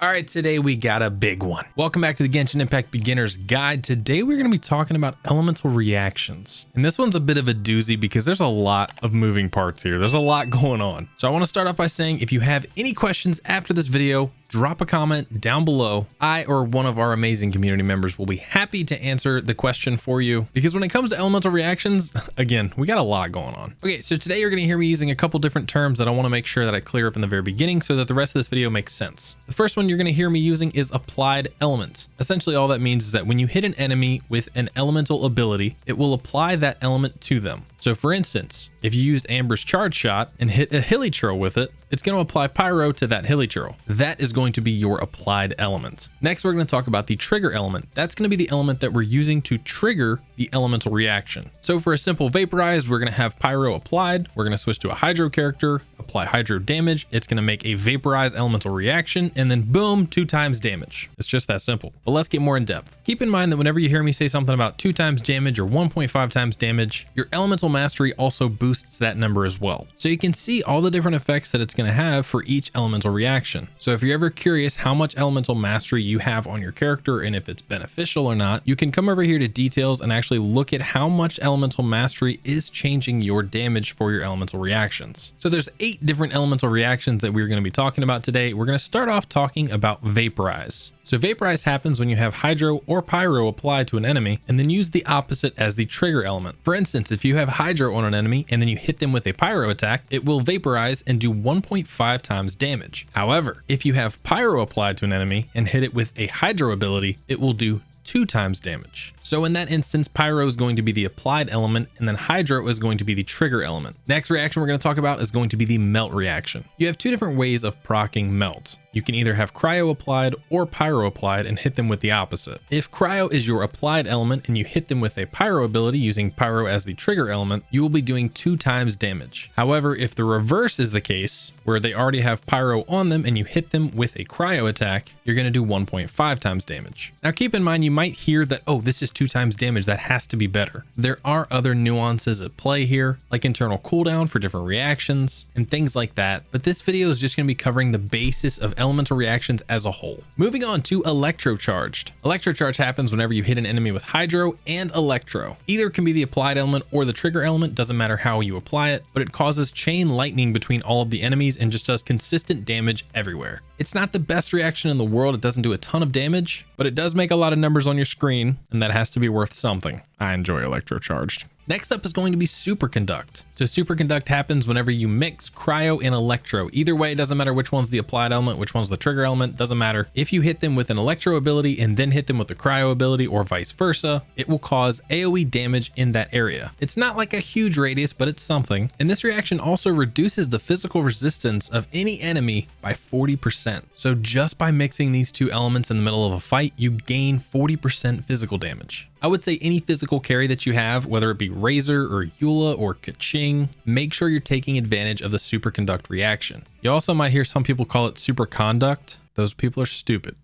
All right, today we got a big one. Welcome back to the Genshin Impact Beginner's Guide. Today we're going to be talking about elemental reactions. And this one's a bit of a doozy because there's a lot of moving parts here. There's a lot going on. So I want to start off by saying if you have any questions after this video, drop a comment down below. I or one of our amazing community members will be happy to answer the question for you, because when it comes to elemental reactions, again, we got a lot going on. Okay, so today you're going to hear me using a couple different terms that I want to make sure that I clear up in the very beginning so that the rest of this video makes sense. The first one you're going to hear me using is applied element. Essentially all that means is that when you hit an enemy with an elemental ability, it will apply that element to them. So for instance, if you used Amber's charge shot and hit a hilichurl with it, it's going to apply pyro to that hilichurl. That is going to be your applied element. Next, we're going to talk about the trigger element. That's going to be the element that we're using to trigger the elemental reaction. So for a simple vaporize, we're going to have pyro applied. We're going to switch to a hydro character, apply hydro damage. It's going to make a vaporize elemental reaction, and then boom, 2 times damage. It's just that simple. But let's get more in depth. Keep in mind that whenever you hear me say something about 2 times damage or 1.5 times damage, your elemental mastery also boosts that number as well. So you can see all the different effects that it's going to have for each elemental reaction. So if you're ever curious how much elemental mastery you have on your character and if it's beneficial or not, you can come over here to details and actually look at how much elemental mastery is changing your damage for your elemental reactions. So there's 8 different elemental reactions that we're going to be talking about today. We're going to start off talking about vaporize. So vaporize happens when you have hydro or pyro applied to an enemy and then use the opposite as the trigger element. For instance, if you have hydro on an enemy and then you hit them with a pyro attack, it will vaporize and do 1.5 times damage. However, if you have pyro applied to an enemy and hit it with a hydro ability, it will do 2 times damage. So in that instance, pyro is going to be the applied element and then hydro is going to be the trigger element. Next reaction we're going to talk about is going to be the melt reaction. You have 2 different ways of proccing melt. You can either have cryo applied or pyro applied and hit them with the opposite. If cryo is your applied element and you hit them with a pyro ability using pyro as the trigger element, you will be doing 2 times damage. However, if the reverse is the case, where they already have pyro on them and you hit them with a cryo attack, you're going to do 1.5 times damage. Now keep in mind, you might hear that, oh, this is 2 times damage, that has to be better. There are other nuances at play here, like internal cooldown for different reactions and things like that, but this video is just going to be covering the basis of elemental reactions as a whole. Moving on to electrocharged. Electrocharge happens whenever you hit an enemy with hydro and electro. Either can be the applied element or the trigger element, doesn't matter how you apply it, but it causes chain lightning between all of the enemies and just does consistent damage everywhere. It's not the best reaction in the world. It doesn't do a ton of damage, but it does make a lot of numbers on your screen, and that has to be worth something. I enjoy electrocharged. Next up is going to be superconduct. So superconduct happens whenever you mix cryo and electro. Either way, it doesn't matter which one's the applied element, which one's the trigger element, doesn't matter. If you hit them with an electro ability and then hit them with the cryo ability or vice versa, it will cause AoE damage in that area. It's not like a huge radius, but it's something. And this reaction also reduces the physical resistance of any enemy by 40%. So just by mixing these 2 elements in the middle of a fight, you gain 40% physical damage. I would say any physical carry that you have, whether it be Razor or Eula or Kaching, make sure you're taking advantage of the superconduct reaction. You also might hear some people call it superconduct. Those people are stupid.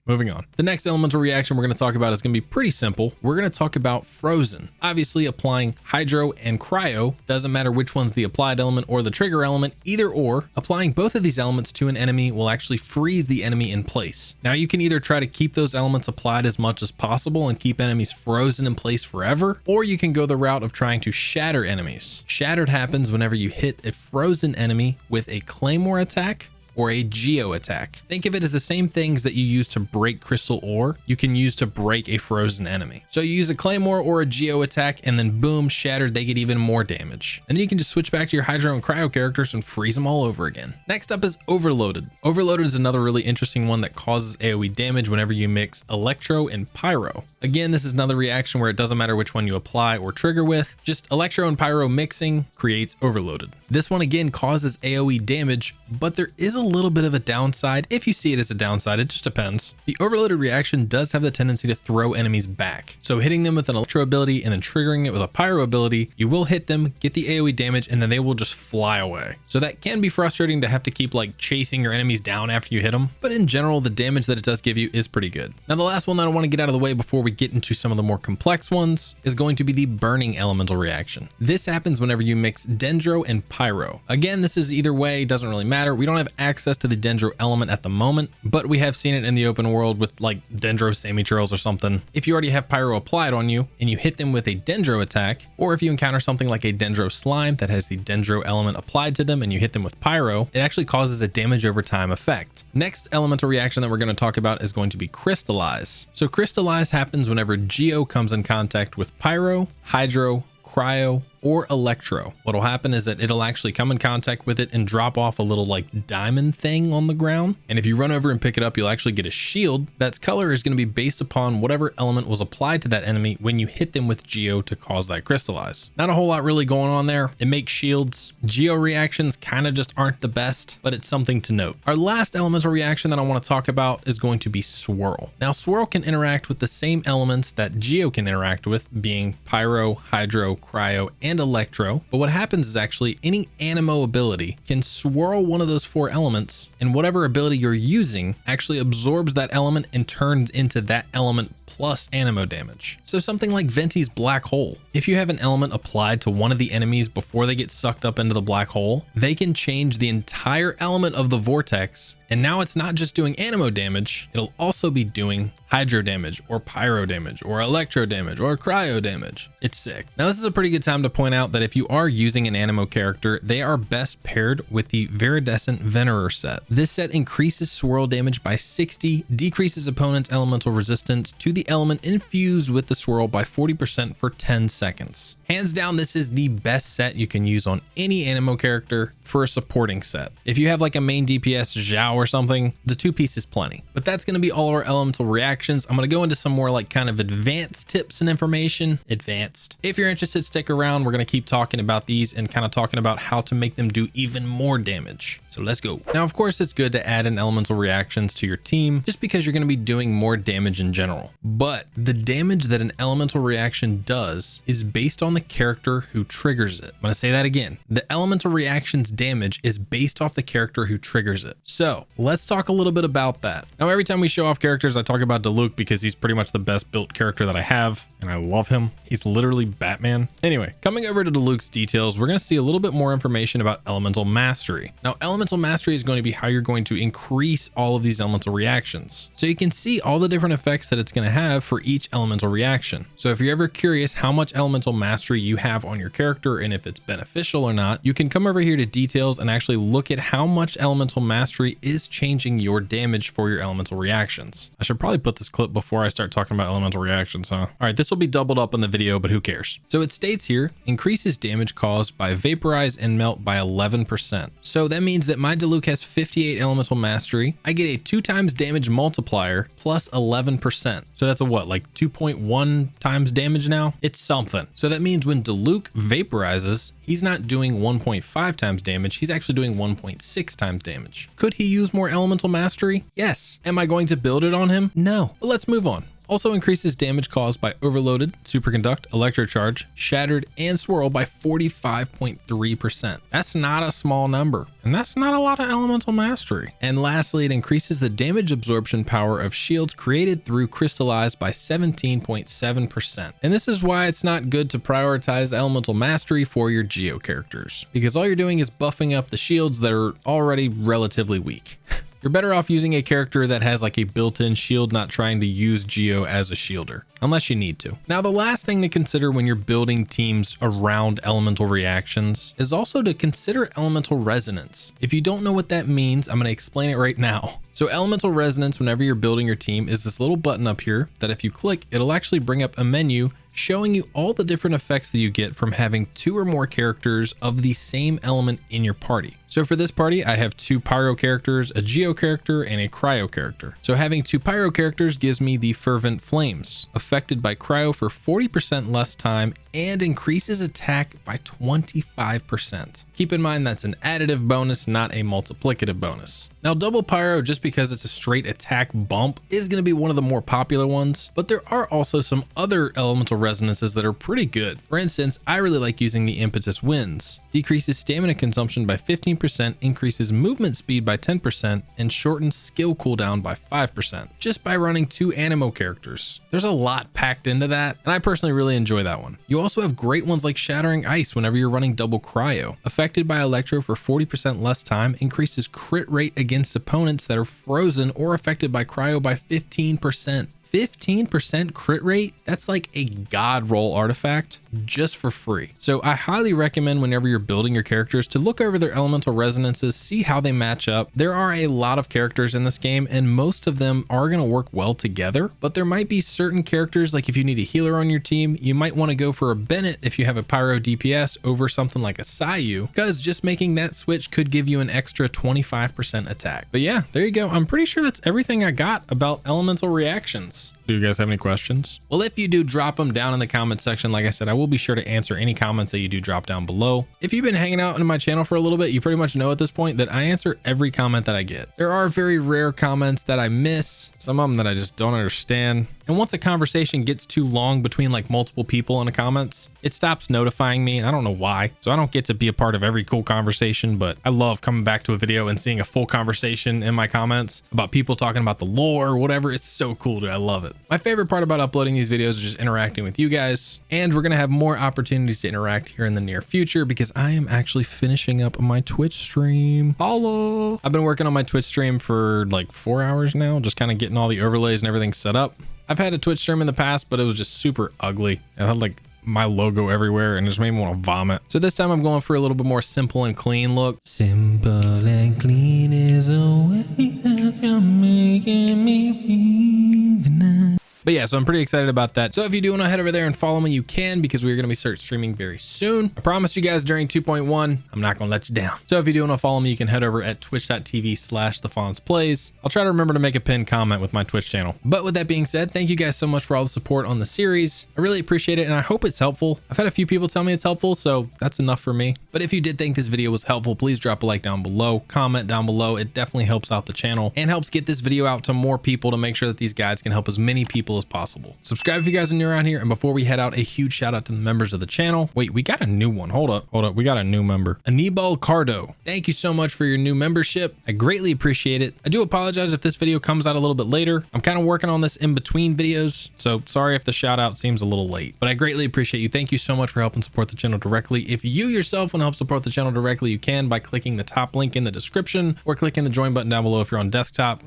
Moving on. The next elemental reaction we're going to talk about is going to be pretty simple. We're going to talk about frozen. Obviously, applying hydro and cryo, doesn't matter which one's the applied element or the trigger element, either or, applying both of these elements to an enemy will actually freeze the enemy in place. Now you can either try to keep those elements applied as much as possible and keep enemies frozen in place forever, or you can go the route of trying to shatter enemies. Shattered happens whenever you hit a frozen enemy with a claymore attack or a geo attack. Think of it as the same things that you use to break crystal ore, you can use to break a frozen enemy. So you use a claymore or a geo attack and then boom, shattered, they get even more damage. And then you can just switch back to your hydro and cryo characters and freeze them all over again. Next up is overloaded. Overloaded is another really interesting one that causes AoE damage whenever you mix electro and pyro. Again, this is another reaction where it doesn't matter which one you apply or trigger with, just electro and pyro mixing creates overloaded. This one again causes AoE damage, but there is a little bit of a downside. If you see it as a downside, it just depends. The overloaded reaction does have the tendency to throw enemies back. So hitting them with an electro ability and then triggering it with a pyro ability, you will hit them, get the AoE damage, and then they will just fly away. So that can be frustrating to have to keep like chasing your enemies down after you hit them. But in general, the damage that it does give you is pretty good. Now, the last one that I want to get out of the way before we get into some of the more complex ones is going to be the burning elemental reaction. This happens whenever you mix dendro and pyro. Again, this is either way, doesn't really matter. We don't have access to the Dendro element at the moment, but we have seen it in the open world with like Dendro semi-trails or something. If you already have Pyro applied on you and you hit them with a Dendro attack, or if you encounter something like a Dendro slime that has the Dendro element applied to them and you hit them with Pyro, it actually causes a damage over time effect. Next elemental reaction that we're going to talk about is going to be Crystallize. So Crystallize happens whenever Geo comes in contact with Pyro, Hydro, Cryo, or Electro. What'll happen is that it'll actually come in contact with it and drop off a little like diamond thing on the ground. And if you run over and pick it up, you'll actually get a shield that's color is going to be based upon whatever element was applied to that enemy when you hit them with Geo to cause that crystallize. Not a whole lot really going on there. It makes shields. Geo reactions kind of just aren't the best, but it's something to note. Our last elemental reaction that I want to talk about is going to be Swirl. Now Swirl can interact with the same elements that Geo can interact with, being Pyro, Hydro, Cryo, and Electro, but what happens is actually any Anemo ability can swirl one of those 4 elements, and whatever ability you're using actually absorbs that element and turns into that element plus Anemo damage. So something like Venti's Black Hole. If you have an element applied to one of the enemies before they get sucked up into the black hole, they can change the entire element of the vortex, and now it's not just doing Anemo damage, it'll also be doing Hydro damage or Pyro damage or Electro damage or Cryo damage. It's sick. Now this is a pretty good time to point out that if you are using an Anemo character, they are best paired with the Viridescent Venerer set. This set increases swirl damage by 60, decreases opponent's elemental resistance to the element infused with the swirl by 40% for 10 seconds. Hands down, this is the best set you can use on any Anemo character for a supporting set. If you have like a main DPS Zhao or something, the 2-piece is plenty. But that's going to be all our elemental reactions. I'm going to go into some more like kind of advanced tips and information. Advanced. If you're interested, stick around. We're going to keep talking about these and kind of talking about how to make them do even more damage. So let's go. Now, of course, it's good to add in elemental reactions to your team just because you're going to be doing more damage in general. But the damage that an elemental reaction does is based on the character who triggers it. I'm going to say that again. The elemental reaction's damage is based off the character who triggers it. So let's talk a little bit about that. Now, every time we show off characters, I talk about Diluc because he's pretty much the best built character that I have, and I love him. He's literally Batman. Anyway, coming over to Diluc's details, we're going to see a little bit more information about elemental mastery. Now, elemental mastery is going to be how you're going to increase all of these elemental reactions. So you can see all the different effects that it's going to have for each elemental reaction. So if you're ever curious how much elemental mastery you have on your character and if it's beneficial or not, you can come over here to details and actually look at how much elemental mastery is changing your damage for your elemental reactions. I should probably put this clip before I start talking about elemental reactions, huh? All right, this will be doubled up in the video, but who cares? So it states here, increases damage caused by vaporize and melt by 11%. So that means that my Diluc has 58 elemental mastery. I get a 2 times damage multiplier plus 11%. So that's a what, like 2.1 times damage now? It's something. So that means when Diluc vaporizes, he's not doing 1.5 times damage, he's actually doing 1.6 times damage. Could he use more elemental mastery? Yes. Am I going to build it on him? No. But let's move on. Also increases damage caused by overloaded, superconduct, electrocharge, shattered, and swirl by 45.3%. That's not a small number, and that's not a lot of elemental mastery. And lastly, it increases the damage absorption power of shields created through crystallize by 17.7%. And this is why it's not good to prioritize elemental mastery for your Geo characters, because all you're doing is buffing up the shields that are already relatively weak. You're better off using a character that has like a built-in shield, not trying to use Geo as a shielder, unless you need to. Now, the last thing to consider when you're building teams around elemental reactions is also to consider elemental resonance. If you don't know what that means, I'm going to explain it right now. So elemental resonance, whenever you're building your team, is this little button up here that if you click, it'll actually bring up a menu showing you all the different effects that you get from having 2 or more characters of the same element in your party. So for this party, I have 2 Pyro characters, a Geo character, and a Cryo character. So having 2 Pyro characters gives me the Fervent Flames, affected by Cryo for 40% less time and increases attack by 25%. Keep in mind that's an additive bonus, not a multiplicative bonus. Now, double Pyro, just because it's a straight attack bump, is going to be one of the more popular ones, but there are also some other elemental resonances that are pretty good. For instance, I really like using the Impetus Winds. Decreases stamina consumption by 15% 15% increases movement speed by 10% and shortens skill cooldown by 5% just by running 2 Animo characters. There's a lot packed into that, and I personally really enjoy that one. You also have great ones like Shattering Ice whenever you're running double cryo. Affected by Electro for 40% less time increases crit rate against opponents that are frozen or affected by cryo by 15%. 15% crit rate? That's like a god roll artifact just for free. So I highly recommend whenever you're building your characters to look over their elemental resonances, see how they match up. There are a lot of characters in this game and most of them are going to work well together, but there might be certain characters, like if you need a healer on your team, you might want to go for a Bennett if you have a pyro DPS over something like a Sayu, because just making that switch could give you an extra 25% attack. But yeah, there you go. I'm pretty sure that's everything I got about elemental reactions. Do you guys have any questions? Well, if you do, drop them down in the comment section. Like I said, I will be sure to answer any comments that you do drop down below. If you've been hanging out in my channel for a little bit, you pretty much know at this point that I answer every comment that I get. There are very rare comments that I miss, some of them that I just don't understand. And once a conversation gets too long between like multiple people in the comments, it stops notifying me, and I don't know why. So I don't get to be a part of every cool conversation, but I love coming back to a video and seeing a full conversation in my comments about people talking about the lore or whatever. It's so cool, dude. I love it. My favorite part about uploading these videos is just interacting with you guys, and we're going to have more opportunities to interact here in the near future because I am actually finishing up my Twitch stream. Follow. I've been working on my Twitch stream for like 4 hours now, just kind of getting all the overlays and everything set up. I've had a Twitch stream in the past, but it was just super ugly. It had like my logo everywhere and it just made me want to vomit. So this time I'm going for a little bit more simple and clean look. Simple and clean is a way that you're making me feel tonight. But yeah, so I'm pretty excited about that. So if you do want to head over there and follow me, you can, because we're going to start streaming very soon. I promised you guys during 2.1, I'm not going to let you down. So if you do want to follow me, you can head over at twitch.tv/thefonzplays. I'll try to remember to make a pinned comment with my Twitch channel. But with that being said, thank you guys so much for all the support on the series. I really appreciate it, and I hope it's helpful. I've had a few people tell me it's helpful, so that's enough for me. But if you did think this video was helpful, please drop a like down below, comment down below. It definitely helps out the channel and helps get this video out to more people to make sure that these guides can help as many people as possible. Subscribe if you guys are new around here. And before we head out, a huge shout out to the members of the channel. Wait, we got a new one. Hold up. We got a new member. Anibal Cardo. Thank you so much for your new membership. I greatly appreciate it. I do apologize if this video comes out a little bit later. I'm kind of working on this in between videos, so sorry if the shout out seems a little late, but I greatly appreciate you. Thank you so much for helping support the channel directly. If you yourself want to help support the channel directly, you can by clicking the top link in the description or clicking the join button down below if you're on desktop.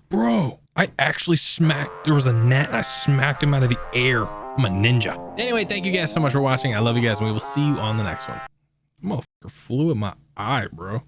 Bro, I actually smacked, there was a net and I smacked him out of the air. I'm a ninja. Anyway, thank you guys so much for watching. I love you guys, and we will see you on the next one. Motherfucker flew at my eye, bro.